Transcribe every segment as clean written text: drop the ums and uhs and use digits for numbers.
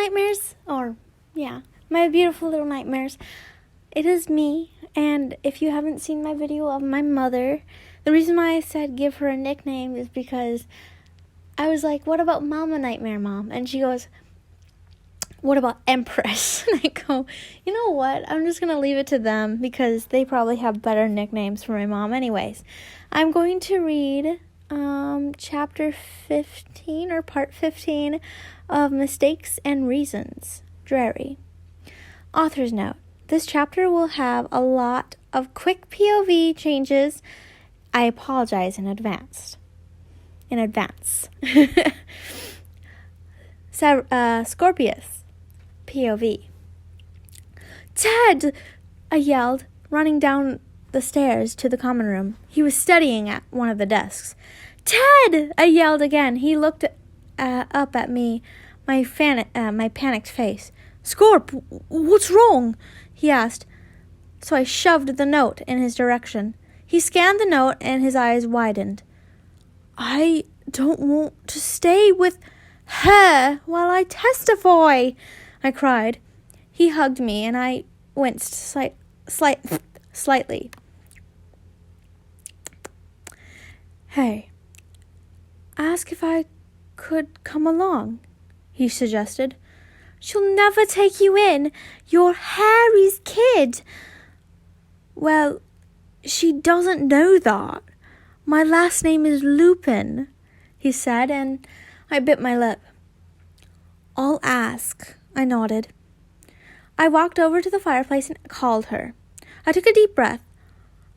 nightmares, my beautiful little nightmares. It is me, and if you haven't seen my video of my mother, the reason why I said give her a nickname is because I was like, what about Mama Nightmare, Mom? And she goes, what about Empress? And I go, you know what? I'm just going to leave it to them because they probably have better nicknames for my mom anyways. I'm going to read chapter 15 or part 15 of Mistakes and Reasons, Drarry. Author's note. This chapter will have a lot of quick POV changes. I apologize in advance. Scorpius, POV. Ted! I yelled, running down the stairs to the common room. He was studying at one of the desks. Ted! I yelled again. He looked up at me, my panicked face. Scorp, what's wrong? He asked. So I shoved the note in his direction. He scanned the note and his eyes widened. I don't want to stay with her while I testify, I cried. He hugged me and I winced slightly. Hey, ask if I could come along, he suggested. She'll never take you in. You're Harry's kid. Well, she doesn't know that. My last name is Lupin, he said, and I bit my lip. I'll ask, I nodded. I walked over to the fireplace and called her. I took a deep breath.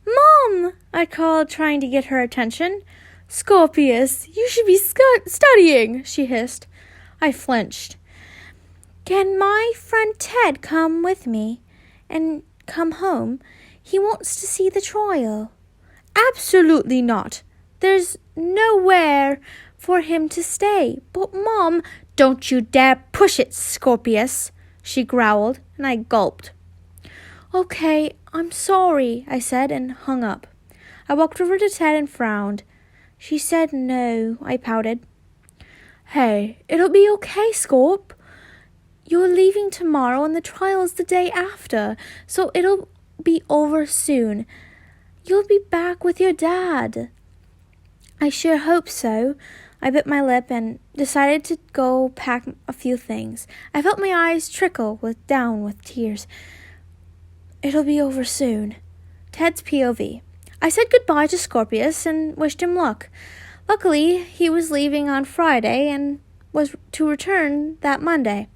Mom, I called, trying to get her attention. Scorpius, you should be studying, she hissed. I flinched. Can my friend Ted come with me and come home? He wants to see the trial. Absolutely not. There's nowhere for him to stay. But, Mom, don't you dare push it, Scorpius, she growled, and I gulped. Okay, I'm sorry, I said, and hung up. I walked over to Ted and frowned. She said no, I pouted. Hey, it'll be okay, Scorp. You're leaving tomorrow and the trial's the day after, so it'll be over soon. You'll be back with your dad. I sure hope so. I bit my lip and decided to go pack a few things. I felt my eyes trickle down with tears. It'll be over soon. Ted's POV. I said goodbye to Scorpius and wished him luck. Luckily, he was leaving on Friday and was to return that Monday.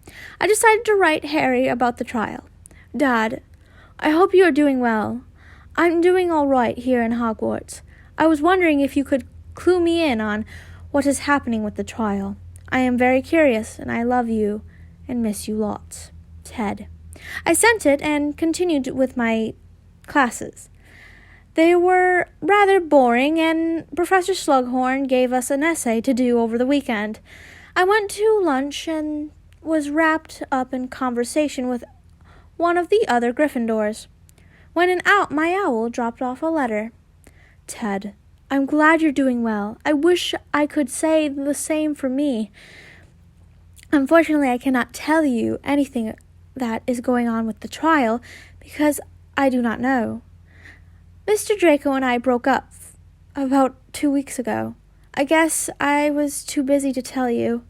I decided to write Harry about the trial. Dad, I hope you are doing well. I'm doing all right here in Hogwarts. I was wondering if you could clue me in on what is happening with the trial. I am very curious, and I love you and miss you lots. Ted. I sent it and continued with my classes. They were rather boring, and Professor Slughorn gave us an essay to do over the weekend. I went to lunch and was wrapped up in conversation with one of the other Gryffindors, when my owl dropped off a letter. Ted, I'm glad you're doing well. I wish I could say the same for me. Unfortunately, I cannot tell you anything that is going on with the trial because I do not know. Mr. Draco and I broke up about 2 weeks ago. I guess I was too busy to tell you.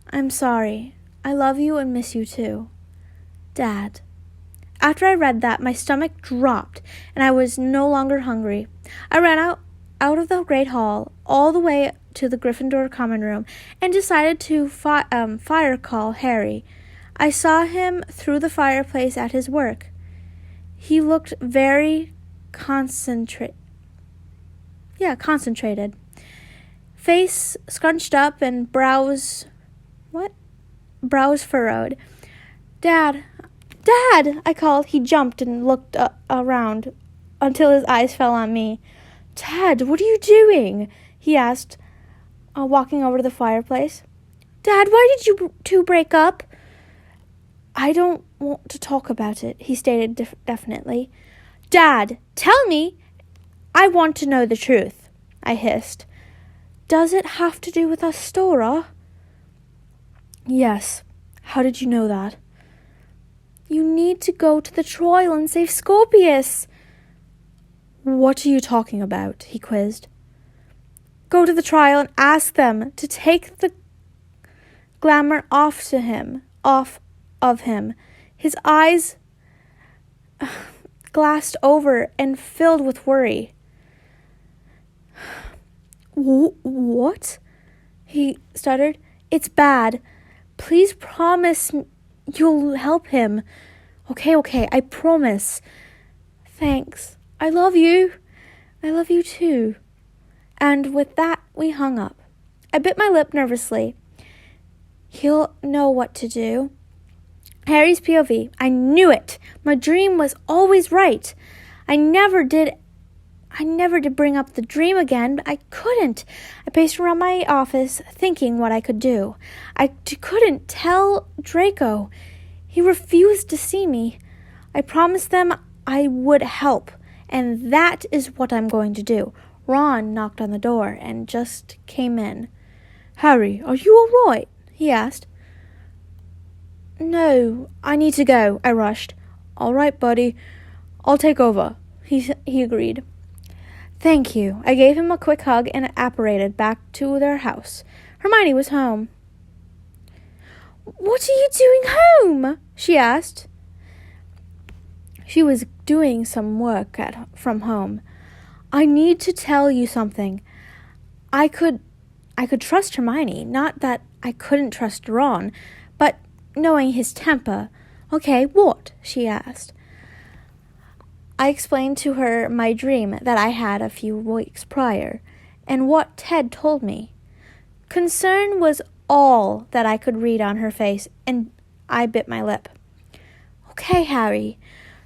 I'm sorry. I love you and miss you too. Dad. After I read that, my stomach dropped, and I was no longer hungry. I ran out of the Great Hall, all the way to the Gryffindor common room, and decided to fire call Harry. I saw him through the fireplace at his work. He looked very concentrated. Face scrunched up and brows furrowed. Dad, I called. He jumped and looked around until his eyes fell on me. Ted, what are you doing? He asked, walking over to the fireplace. Dad, why did you two break up? I don't want to talk about it, he stated definitely. Dad, tell me. I want to know the truth, I hissed. Does it have to do with Astoria? Yes. How did you know that? You need to go to the trial and save Scorpius. What are you talking about? He quizzed. Go to the trial and ask them to take the glamour off of him. His eyes glassed over and filled with worry. What? He stuttered. It's bad. Please promise you'll help him. Okay, I promise. Thanks. I love you. I love you too. And with that, we hung up. I bit my lip nervously. He'll know what to do. Harry's POV. I knew it. My dream was always right. I never did bring up the dream again, but I couldn't. I paced around my office thinking what I could do. I couldn't tell Draco. He refused to see me. I promised them I would help, and that is what I'm going to do. Ron knocked on the door and just came in. Harry, are you all right? He asked. No, I need to go, I rushed. All right, buddy. I'll take over, he agreed. Thank you. I gave him a quick hug and apparated back to their house. Hermione was home. What are you doing home? She asked. She was doing some work from home. I need to tell you something. I could trust Hermione, not that I couldn't trust Ron, but knowing his temper. Okay, what? She asked. I explained to her my dream that I had a few weeks prior, and what Ted told me. Concern was all that I could read on her face, and I bit my lip. Okay, Harry,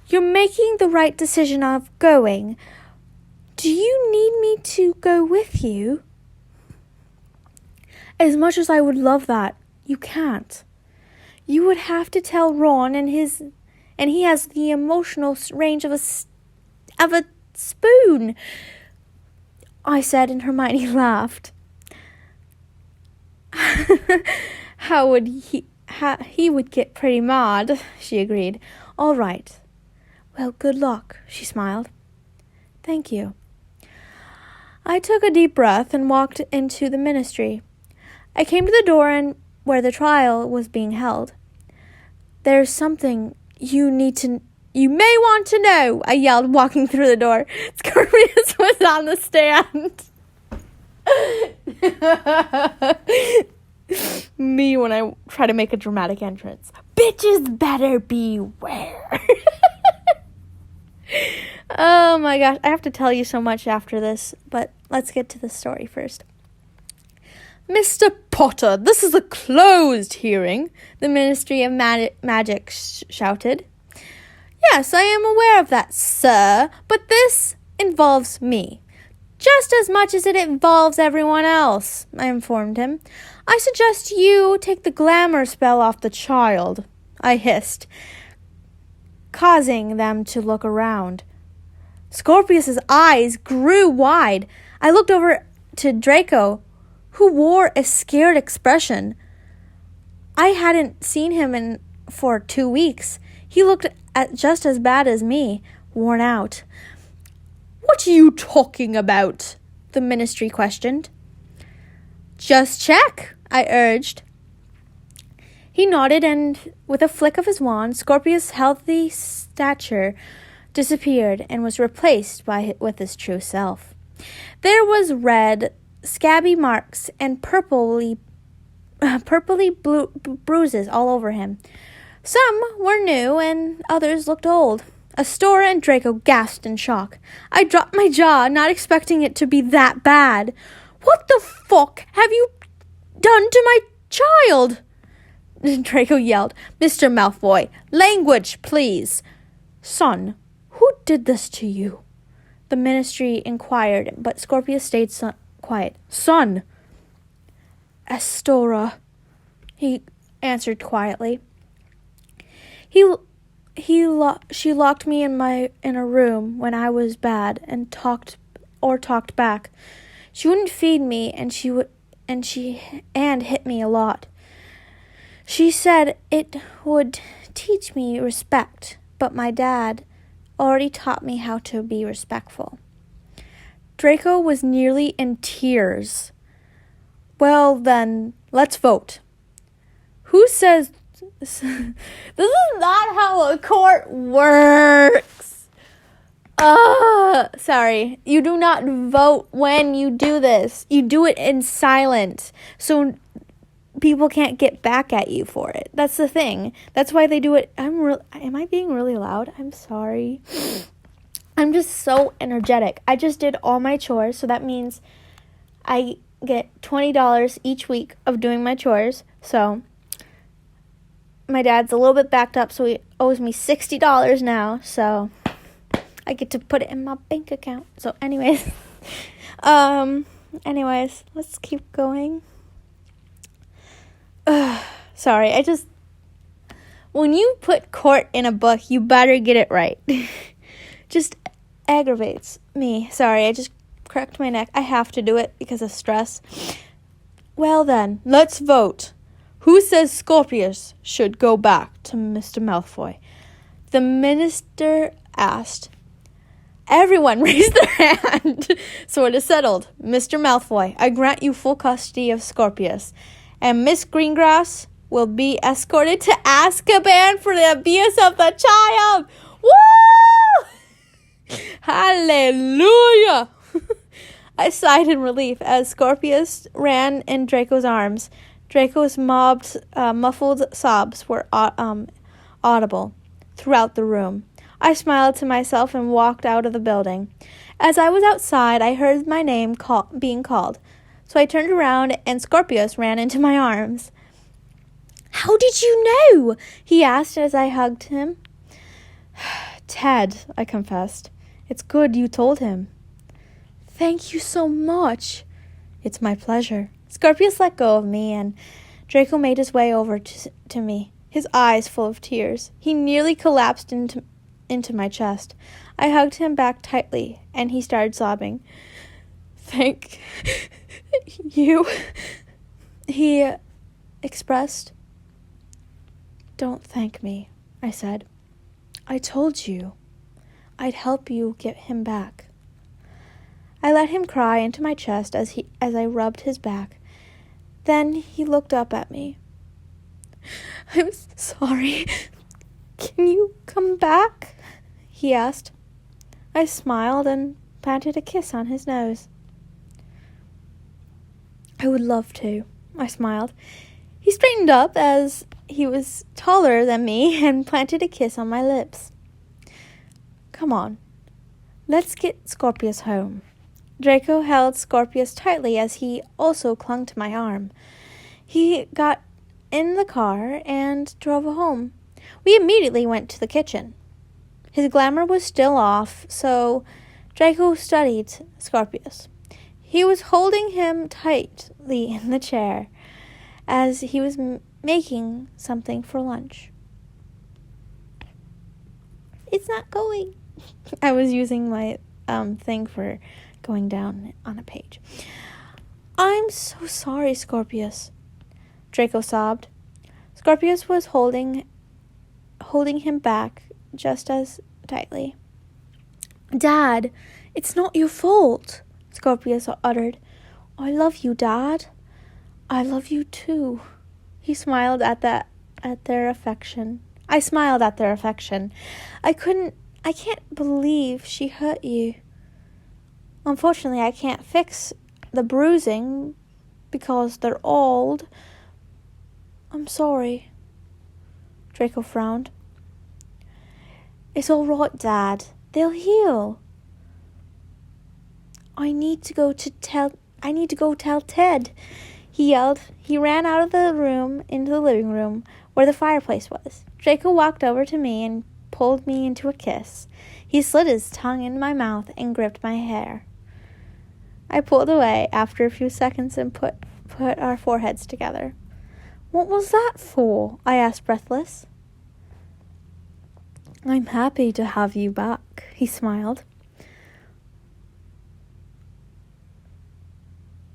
you're making the right decision of going. Do you need me to go with you? As much as I would love that, you can't. You would have to tell Ron, and he has the emotional range of a spoon, I said, and Hermione laughed. He would get pretty mad, she agreed. All right. Well, good luck, she smiled. Thank you. I took a deep breath and walked into the ministry. I came to the door where the trial was being held. There's something you may want to know, I yelled, walking through the door. Scorpius was on the stand. Me when I try to make a dramatic entrance. Bitches better beware. Oh my gosh, I have to tell you so much after this, but let's get to the story first. Mr. Potter, this is a closed hearing, the Ministry of Magic shouted. Yes, I am aware of that, sir, but this involves me. Just as much as it involves everyone else, I informed him. I suggest you take the glamour spell off the child, I hissed, causing them to look around. Scorpius's eyes grew wide. I looked over to Draco, who wore a scared expression. I hadn't seen him for 2 weeks. He looked just as bad as me, worn out. What are you talking about? The ministry questioned. Just check, I urged. He nodded, and with a flick of his wand, Scorpius' healthy stature disappeared and was replaced with his true self. There was red, scabby marks and purpley blue bruises all over him. Some were new and others looked old. Astoria and Draco gasped in shock. I dropped my jaw, not expecting it to be that bad. What the fuck have you done to my child? Draco yelled. Mr. Malfoy, language, please. Son, who did this to you? The ministry inquired, but Scorpius stayed quiet. Son. Astoria, he answered quietly. She locked me in a room when I was bad and talked back. She wouldn't feed me, and hit me a lot. She said it would teach me respect, but my dad already taught me how to be respectful. Draco was nearly in tears. Well, then, let's vote. Who says... This is not how a court works. Sorry. You do not vote when you do this. You do it in silence, so people can't get back at you for it. That's the thing. That's why they do it. Am I being really loud? I'm sorry. I'm just so energetic. I just did all my chores, so that means I get $20 each week of doing my chores. So my dad's a little bit backed up, so he owes me $60 now. So I get to put it in my bank account. So anyways, let's keep going. Sorry, when you put court in a book, you better get it right. Just aggravates me. Sorry, I just cracked my neck. I have to do it because of stress. Well then, let's vote. Who says Scorpius should go back to Mr. Malfoy? The minister asked. Everyone raised their hand. So it is settled. Mr. Malfoy, I grant you full custody of Scorpius. And Miss Greengrass will be escorted to Azkaban for the abuse of the child. Woo! Hallelujah! I sighed in relief as Scorpius ran in Draco's arms. Draco's muffled sobs were audible throughout the room. I smiled to myself and walked out of the building. As I was outside, I heard my name being called. So I turned around and Scorpius ran into my arms. How did you know? He asked as I hugged him. Ted, I confessed. It's good you told him. Thank you so much. It's my pleasure. Scorpius let go of me and Draco made his way over to me, his eyes full of tears. He nearly collapsed into my chest. I hugged him back tightly and he started sobbing. Thank you, he expressed. Don't thank me, I said. I told you I'd help you get him back. I let him cry into my chest as I rubbed his back. Then he looked up at me. I'm sorry. Can you come back? He asked. I smiled and planted a kiss on his nose. I would love to, I smiled. He straightened up as he was taller than me and planted a kiss on my lips. Come on, let's get Scorpius home. Draco held Scorpius tightly as he also clung to my arm. He got in the car and drove home. We immediately went to the kitchen. His glamour was still off, so Draco studied Scorpius. He was holding him tightly in the chair as he was making something for lunch. It's not going. I was using my thing for going down on a page. I'm so sorry, Scorpius, Draco sobbed. Scorpius was holding him back just as tightly. Dad, it's not your fault, Scorpius uttered. I love you, Dad. I love you too. He smiled at their affection. I smiled at their affection. I can't believe she hurt you. Unfortunately, I can't fix the bruising because they're old. I'm sorry. Draco frowned. It's all right, Dad. They'll heal. I need to go tell Ted, he yelled. He ran out of the room into the living room where the fireplace was. Draco walked over to me and pulled me into a kiss. He slid his tongue in my mouth and gripped my hair. I pulled away after a few seconds and put our foreheads together. What was that for? I asked, breathless. I'm happy to have you back, he smiled.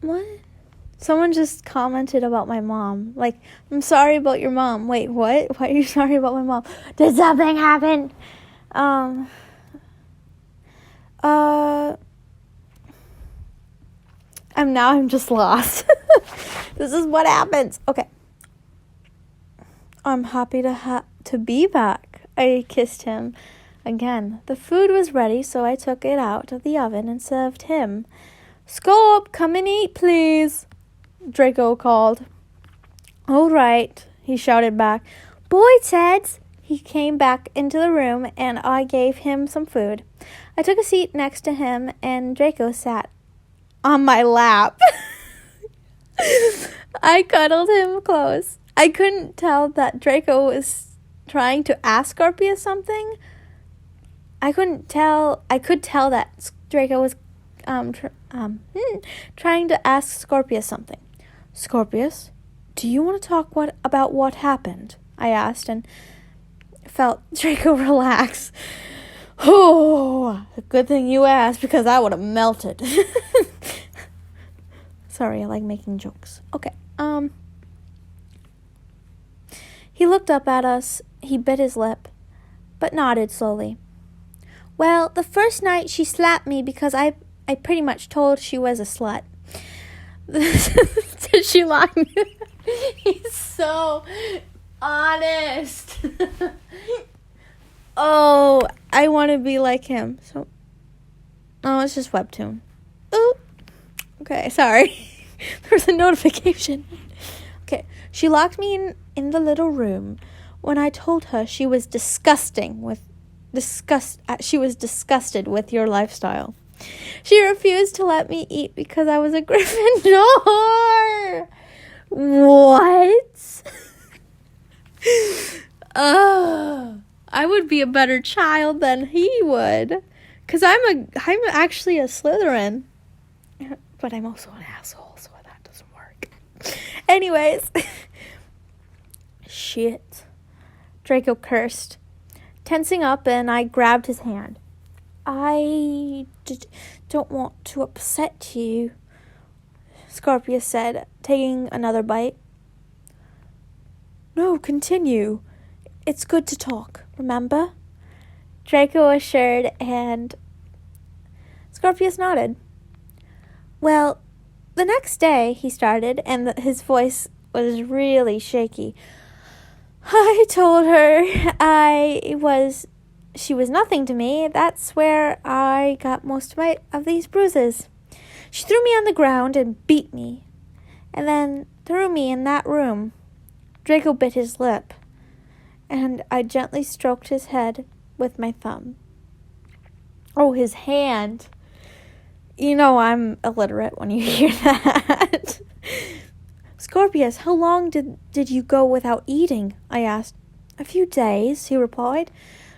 What? Someone just commented about my mom. Like, I'm sorry about your mom. Wait, what? Why are you sorry about my mom? Did something happen? I'm just lost. This is what happens. Okay. I'm happy to be back. I kissed him again. The food was ready, so I took it out of the oven and served him. Scorp, come and eat, please, Draco called. All right, he shouted back. Boy, Ted. He came back into the room, and I gave him some food. I took a seat next to him, and Draco sat on my lap. I cuddled him close. I couldn't tell that Draco was trying to ask Scorpius something. I could tell that Draco was trying to ask Scorpius something. Scorpius, do you want to talk about what happened? I asked, and felt Draco relax. Oh, good thing you asked, because I would have melted. Sorry, I like making jokes. Okay, He looked up at us. He bit his lip, but nodded slowly. Well, the first night she slapped me because I pretty much told she was a slut. Did she lock me? He's so honest. Oh, I want to be like him. It's just Webtoon. Ooh. Okay, sorry. There's a notification. Okay, she locked me in the little room when I told her she was disgusted with your lifestyle. She refused to let me eat because I was a Gryffindor. What? I would be a better child than he would, because I'm actually a Slytherin, but I'm also an asshole, so that doesn't work. Anyways, shit. Draco cursed, tensing up, and I grabbed his hand. I don't want to upset you, Scorpius said, taking another bite. No, continue. It's good to talk, remember? Draco assured, and Scorpius nodded. Well, the next day, he started, and his voice was really shaky. I told her she was nothing to me. That's where I got most of these bruises. She threw me on the ground and beat me, and then threw me in that room. Draco bit his lip, and I gently stroked his head with my thumb. Oh, his hand. You know I'm illiterate when you hear that. Scorpius, how long did you go without eating? I asked. A few days, he replied.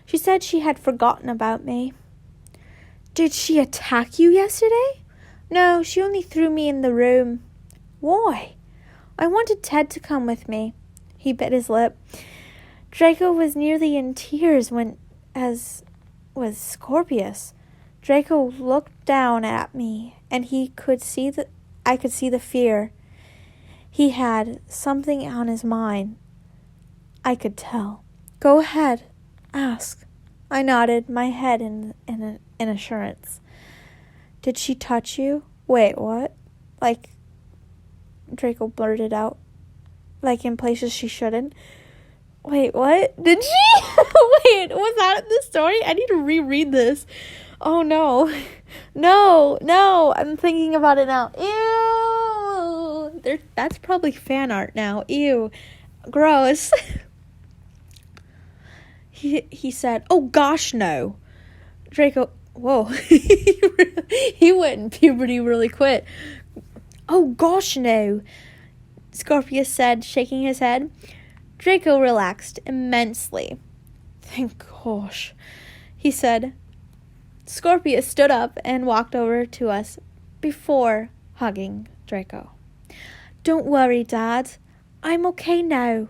She said she had forgotten about me. Did she attack you yesterday? No, she only threw me in the room. Why? I wanted Ted to come with me. He bit his lip. Draco was nearly in tears as was Scorpius. Draco looked down at me, and I could see the fear. He had something on his mind. I could tell. Go ahead, ask. I nodded my head in assurance. Did she touch you? Wait, what? Like, Draco blurted out. Like in places she shouldn't. Wait, what? Did she? Wait, was that the story? I need to reread this. Oh, no. No. I'm thinking about it now. Ew. That's probably fan art now. Ew. Gross. He said, oh, gosh, no. Draco, whoa. He went in puberty really quick. Oh, gosh, no. Scorpius said, shaking his head. Draco relaxed immensely. Thank gosh, he said. Scorpius stood up and walked over to us before hugging Draco. Don't worry, Dad. I'm okay now.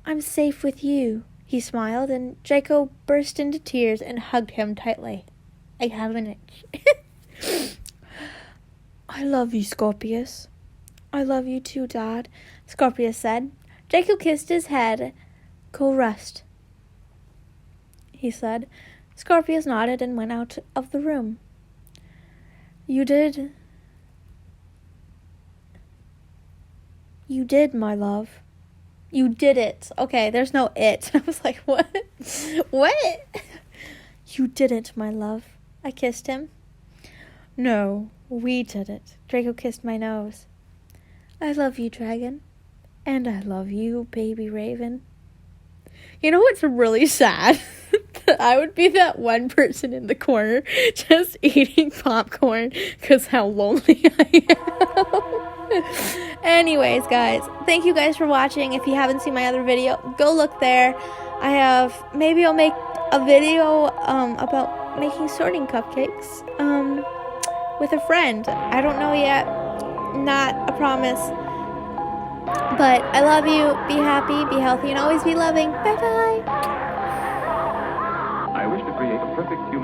I'm safe with you, he smiled, and Draco burst into tears and hugged him tightly. I have an itch. I love you, Scorpius. I love you too, Dad, Scorpius said. Draco kissed his head. Go rest, he said. Scorpius nodded and went out of the room. You did, my love. You did it. Okay, there's no it. I was like, what? What? You did it, my love. I kissed him. No, we did it. Draco kissed my nose. I love you, dragon. And I love you, baby raven. You know what's really sad? That I would be that one person in the corner just eating popcorn because how lonely I am. Anyways, guys, thank you guys for watching. If you haven't seen my other video, go look there. Maybe I'll make a video about making sorting cupcakes with a friend. I don't know yet. Not a promise. But I love you. Be happy, be healthy, and always be loving. Bye-bye. I wish to create a perfect